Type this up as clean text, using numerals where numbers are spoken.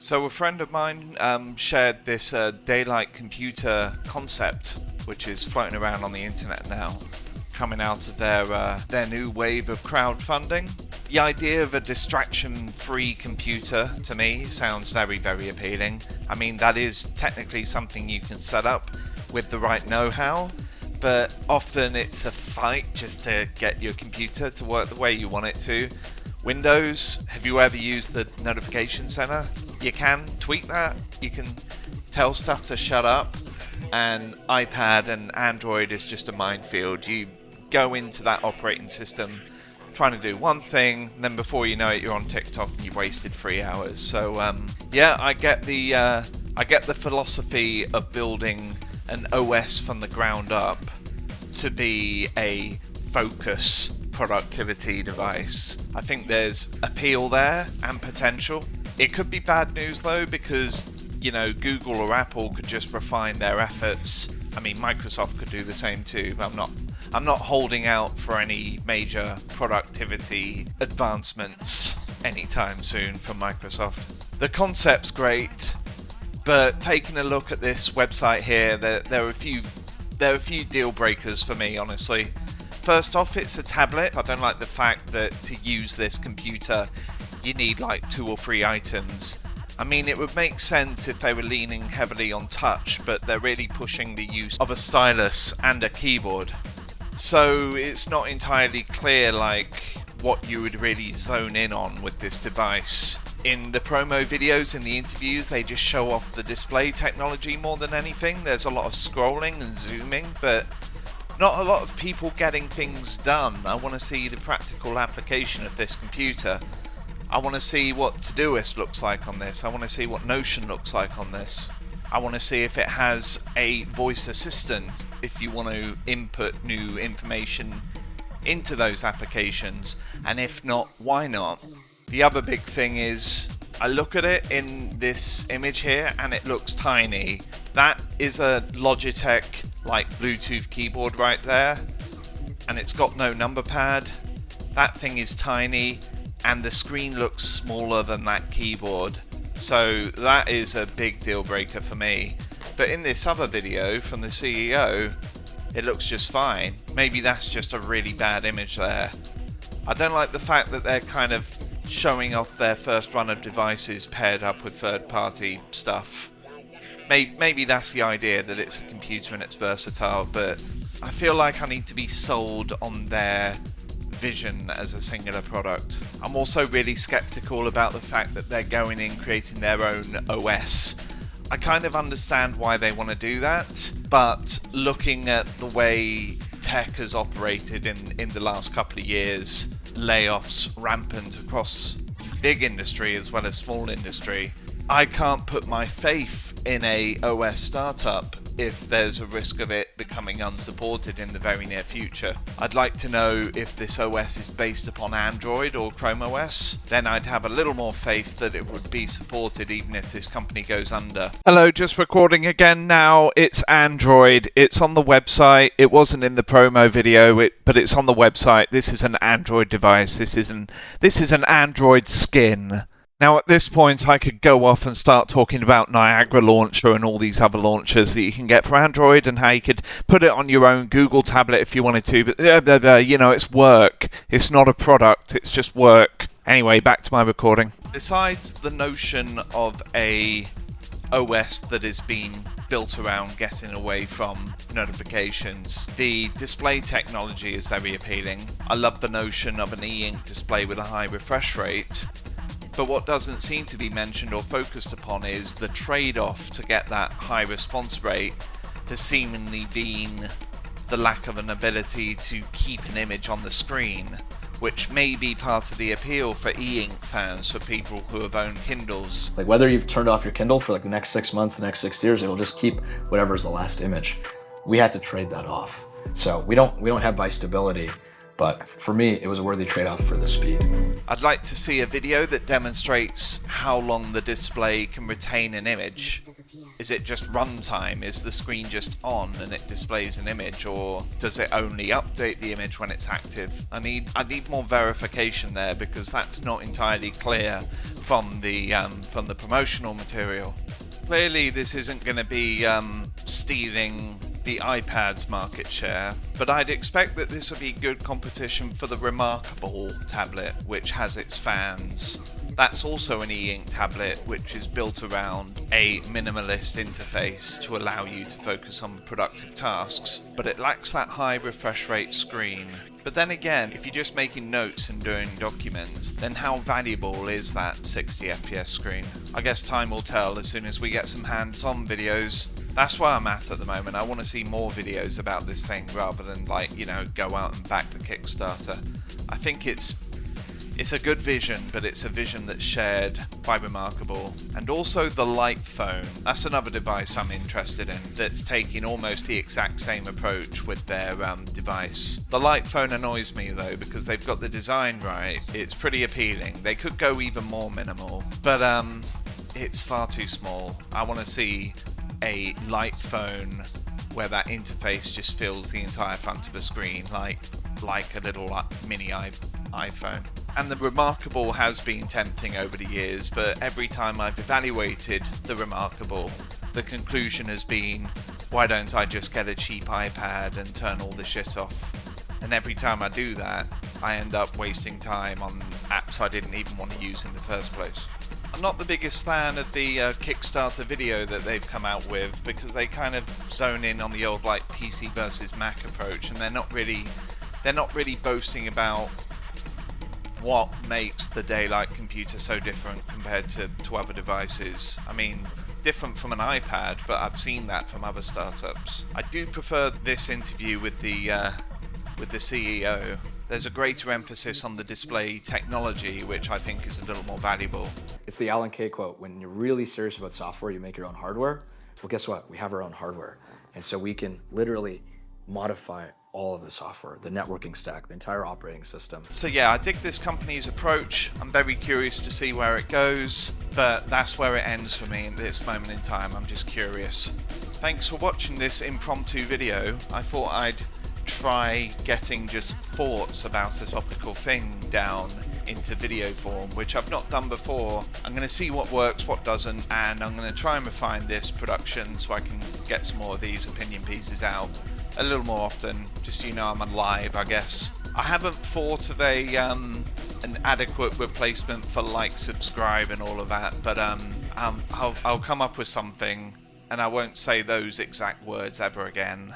So a friend of mine shared this daylight computer concept, which is floating around on the internet now, coming out of their new wave of crowdfunding. The idea of a distraction-free computer, to me, sounds very, very appealing. I mean, that is technically something you can set up with the right know-how, but often it's a fight just to get your computer to work the way you want it to. Windows, have you ever used the notification center? You can tweak that, you can tell stuff to shut up, and iPad and Android is just a minefield. You go into that operating system trying to do one thing, and then before you know it, you're on TikTok and you've wasted 3 hours. So yeah, I get the philosophy of building an OS from the ground up to be a focus productivity device. I think there's appeal there and potential. It could be bad news though, because Google or Apple could just refine their efforts. I mean, Microsoft could do the same too, but I'm not holding out for any major productivity advancements anytime soon from Microsoft. The concept's great, but taking a look at this website here, there are a few deal breakers for me, honestly. First off, it's a tablet. I don't like the fact that to use this computer you need like 2 or 3 items. I mean, it would make sense if they were leaning heavily on touch, but they're really pushing the use of a stylus and a keyboard. So it's not entirely clear like what you would really zone in on with this device. In the promo videos, in the interviews, they just show off the display technology more than anything. There's a lot of scrolling and zooming, but not a lot of people getting things done. I want to see the practical application of this computer. I want to see what Todoist looks like on this. I want to see what Notion looks like on this. I want to see if it has a voice assistant if you want to input new information into those applications, and if not, why not? The other big thing is, I look at it in this image here and it looks tiny. That is a Logitech like Bluetooth keyboard right there, and it's got no number pad. That thing is tiny and the screen looks smaller than that keyboard. So that is a big deal breaker for me. But in this other video from the CEO, it looks just fine. Maybe that's just a really bad image there. I don't like the fact that they're kind of showing off their first run of devices paired up with third-party stuff. Maybe that's the idea, that it's a computer and it's versatile, but I feel like I need to be sold on their vision as a singular product. I'm also really skeptical about the fact that they're going in creating their own OS. I kind of understand why they want to do that, but looking at the way tech has operated in the last couple of years, layoffs rampant across big industry as well as small industry, I can't put my faith in a OS startup if there's a risk of it becoming unsupported in the very near future. I'd like to know if this OS is based upon Android or Chrome OS. Then I'd have a little more faith that it would be supported even if this company goes under. Hello, just recording again now. It's Android. It's on the website. It wasn't in the promo video, but it's on the website. This is an Android device. This is an Android skin. Now at this point I could go off and start talking about Niagara Launcher and all these other launchers that you can get for Android and how you could put it on your own Google tablet if you wanted to, but it's work. It's not a product, it's just work. Anyway, back to my recording. Besides the notion of a OS that is being built around getting away from notifications, the display technology is very appealing. I love the notion of an e-ink display with a high refresh rate. But what doesn't seem to be mentioned or focused upon is the trade-off to get that high response rate has seemingly been the lack of an ability to keep an image on the screen, which may be part of the appeal for e-ink fans, for people who have owned Kindles. Like whether you've turned off your Kindle for like the next 6 months, the next 6 years, it'll just keep whatever's the last image. We had to trade that off. So we don't have by stability, But for me, it was a worthy trade-off for the speed. I'd like to see a video that demonstrates how long the display can retain an image. Is it just runtime? Is the screen just on and it displays an image, or does it only update the image when it's active? I need more verification there, because that's not entirely clear from the promotional material. Clearly, this isn't going to be stealing the iPad's market share, but I'd expect that this would be good competition for the Remarkable tablet, which has its fans. That's also an e-ink tablet which is built around a minimalist interface to allow you to focus on productive tasks, but it lacks that high refresh rate screen. But then again, if you're just making notes and doing documents, then how valuable is that 60 FPS screen? I guess time will tell as soon as we get some hands-on videos. That's where I'm at the moment. I want to see more videos about this thing rather than, like, you know, go out and back the Kickstarter. I think it's a good vision, but it's a vision that's shared by Remarkable. And also the Light Phone. That's another device I'm interested in that's taking almost the exact same approach with their device. The Light Phone annoys me though, because they've got the design right. It's pretty appealing. They could go even more minimal, but it's far too small. I want to see a Light Phone where that interface just fills the entire front of a screen, like a little mini iPhone. And the Remarkable has been tempting over the years, but every time I've evaluated the Remarkable, the conclusion has been, why don't I just get a cheap iPad and turn all the shit off? And every time I do that, I end up wasting time on apps I didn't even want to use in the first place. I'm not the biggest fan of the Kickstarter video that they've come out with, because they kind of zone in on the old like PC versus Mac approach, and they're not really boasting about what makes the Daylight computer so different compared to other devices. I mean, different from an iPad, but I've seen that from other startups. I do prefer this interview with the CEO. There's a greater emphasis on the display technology, which I think is a little more valuable. It's the Alan Kay quote, when you're really serious about software, you make your own hardware. Well, guess what? We have our own hardware. And so we can literally modify all of the software, the networking stack, the entire operating system. So yeah, I dig this company's approach. I'm very curious to see where it goes, but that's where it ends for me at this moment in time. I'm just curious. Thanks for watching this impromptu video. I thought I'd try getting just thoughts about a topical thing down into video form, which I've not done before. I'm going to see what works, what doesn't, and I'm going to try and refine this production so I can get some more of these opinion pieces out a little more often, just so you know I'm on live, I guess. I haven't thought of an adequate replacement for like, subscribe and all of that, but I'll come up with something, and I won't say those exact words ever again.